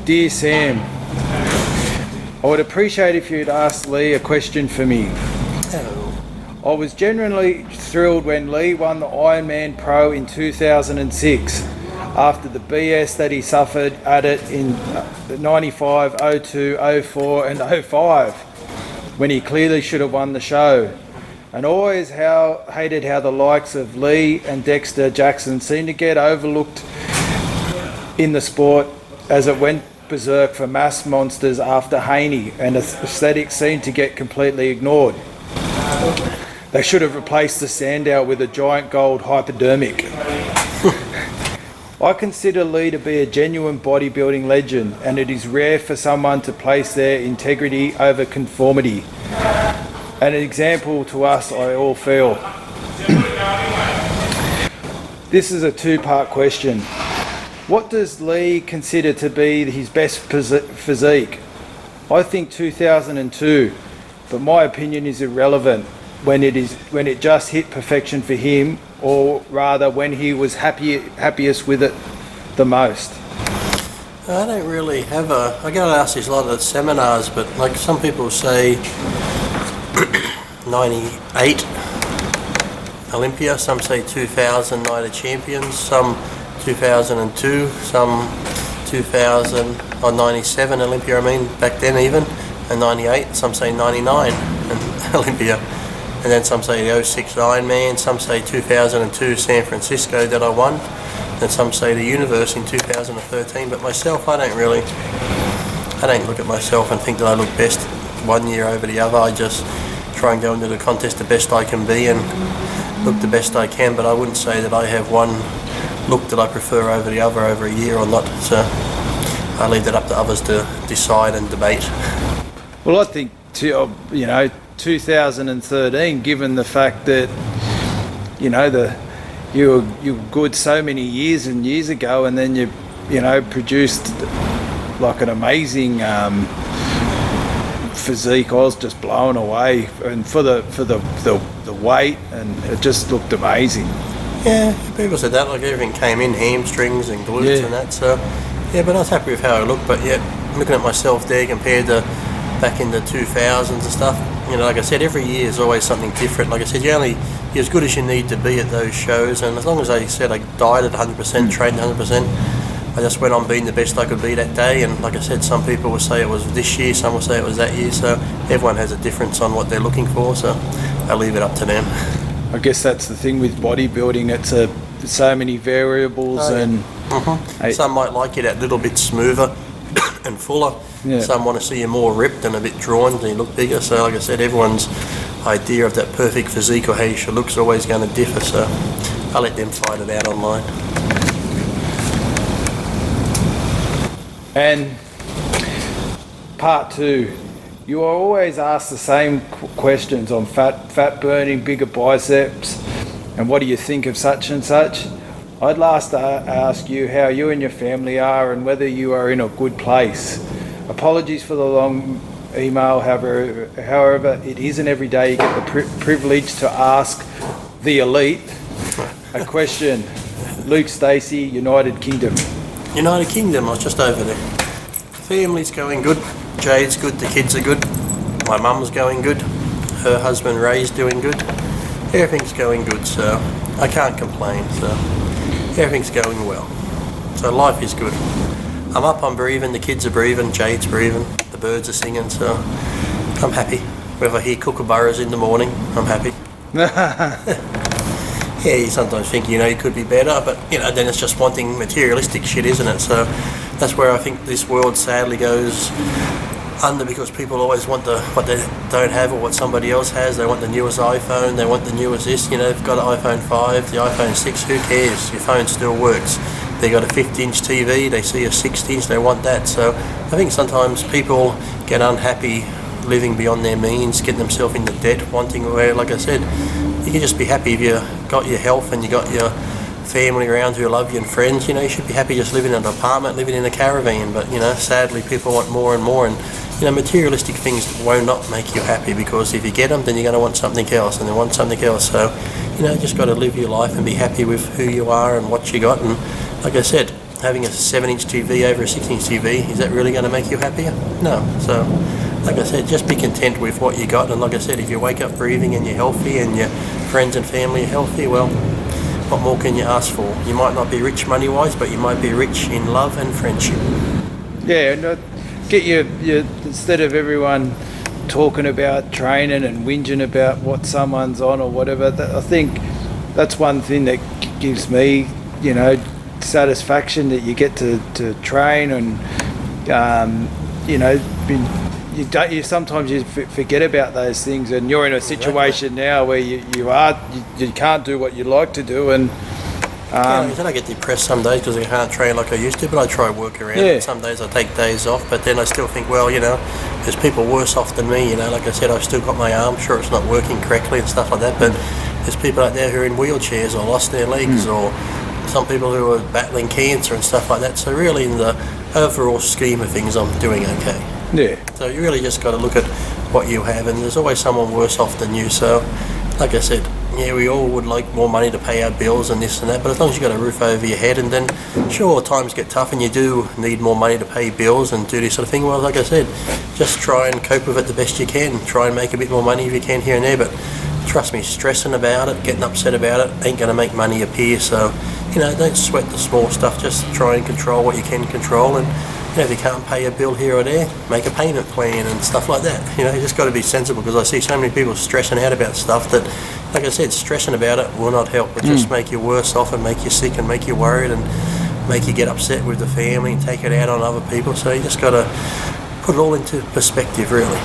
Dear Sam, I would appreciate if you'd ask Lee a question for me. Hello. I was genuinely thrilled when Lee won the Ironman Pro in 2006 after the BS that he suffered at it in 95, 02, 04 and 05 when he clearly should have won the show. And always hated how the likes of Lee and Dexter Jackson seem to get overlooked in the sport as it went berserk for mass monsters after Haney, and aesthetics seemed to get completely ignored. They should have replaced the Sandow with a giant gold hypodermic. I consider Lee to be a genuine bodybuilding legend, and it is rare for someone to place their integrity over conformity. An example to us, I all feel. This is a two-part question. What does Lee consider to be his best physique? I think 2002, but my opinion is irrelevant when it just hit perfection for him, or rather when he was happiest with it the most. I don't really have I get asked this a lot at seminars, but like some people say 98 Olympia, some say 2000 Night of Champions, some 2002, some 2000 or 97 Olympia, I mean, back then even, and 98, some say 99 and Olympia, and then some say the 06 Ironman, some say 2002 San Francisco that I won, and some say the Universe in 2013, but myself, I don't look at myself and think that I look best one year over the other. I just try and go into the contest the best I can be and look the best I can, but I wouldn't say that I have one look that I prefer over the other over a year or not, so I leave that up to others to decide and debate. Well, I think 2013, given the fact that you were good so many years and years ago, and then you produced like an amazing physique. I was just blown away, and for the weight, and it just looked amazing. Yeah, people said that, like everything came in, hamstrings and glutes and that, so yeah, but I was happy with how I looked. But yeah, looking at myself there compared to back in the 2000s and stuff, like I said, every year is always something different. Like I said, you're as good as you need to be at those shows, and as long as I said I died at 100%, trained 100%, I just went on being the best I could be that day. And like I said, some people will say it was this year, some will say it was that year, so everyone has a difference on what they're looking for, so I leave it up to them. I guess that's the thing with bodybuilding, it's so many variables. Some might like you that little bit smoother and fuller. Yeah. Some want to see you more ripped and a bit drawn and you look bigger. So like I said, everyone's idea of that perfect physique or how you should look is always going to differ, so I let them fight it out online. And part two, you are always asked the same questions on fat burning, bigger biceps, and what do you think of such and such. I'd last ask you how you and your family are and whether you are in a good place. Apologies for the long email, however, it isn't every day you get the privilege to ask the elite a question. Luke Stacey, United Kingdom. United Kingdom, I was just over there. Family's going good, Jade's good, the kids are good, my mum's going good, her husband Ray's doing good, everything's going good, so I can't complain, so everything's going well. So life is good. I'm up, I'm breathing, the kids are breathing, Jade's breathing, the birds are singing, so I'm happy. Whether I hear kookaburras in the morning, I'm happy. Yeah, you sometimes think, you could be better, but, then it's just wanting materialistic shit, isn't it? So that's where I think this world sadly goes under, because people always want what they don't have or what somebody else has. They want the newest iPhone, they want the newest this, they've got an iPhone 5, the iPhone 6, who cares? Your phone still works. They got a 50-inch TV, they see a 60-inch, they want that. So I think sometimes people get unhappy living beyond their means, get themselves into debt, wanting where, like I said, you can just be happy if you got your health and you got your family around who love you and friends. You should be happy just living in an apartment, living in a caravan. But sadly people want more and more, and materialistic things will not make you happy, because if you get them, then you're going to want something else and then want something else. So just got to live your life and be happy with who you are and what you got. And like I said, having a 7-inch TV over a 6-inch TV, is that really going to make you happier? No. So, like I said, just be content with what you got. And like I said, if you wake up breathing and you're healthy and your friends and family are healthy, well, what more can you ask for? You might not be rich money-wise, but you might be rich in love and friendship. Yeah, and get your instead of everyone talking about training and whinging about what someone's on or whatever, I think that's one thing that gives me, satisfaction, that you get to train and, you sometimes you forget about those things, and you're in a situation now where you can't do what you like to do, and I get depressed some days because I can't train like I used to, but I try to work around it. Some days I take days off, but then I still think, well, there's people worse off than me. Like I said, I've still got my arm. Sure, it's not working correctly and stuff like that, but there's people out there who are in wheelchairs or lost their legs, or some people who are battling cancer and stuff like that. So really, in the overall scheme of things, I'm doing okay. Yeah. So you really just got to look at what you have, and there's always someone worse off than you. So, like I said, we all would like more money to pay our bills and this and that, but as long as you've got a roof over your head, and then sure, times get tough and you do need more money to pay bills and do this sort of thing, well, like I said, just try and cope with it the best you can. Try and make a bit more money if you can here and there, but trust me, stressing about it, getting upset about it, ain't going to make money appear. So, don't sweat the small stuff, just try and control what you can control, and if you can't pay a bill here or there, make a payment plan and stuff like that. You just got to be sensible, because I see so many people stressing out about stuff that, like I said, stressing about it will not help. It just make you worse off and make you sick and make you worried and make you get upset with the family and take it out on other people. So you just got to put it all into perspective, really.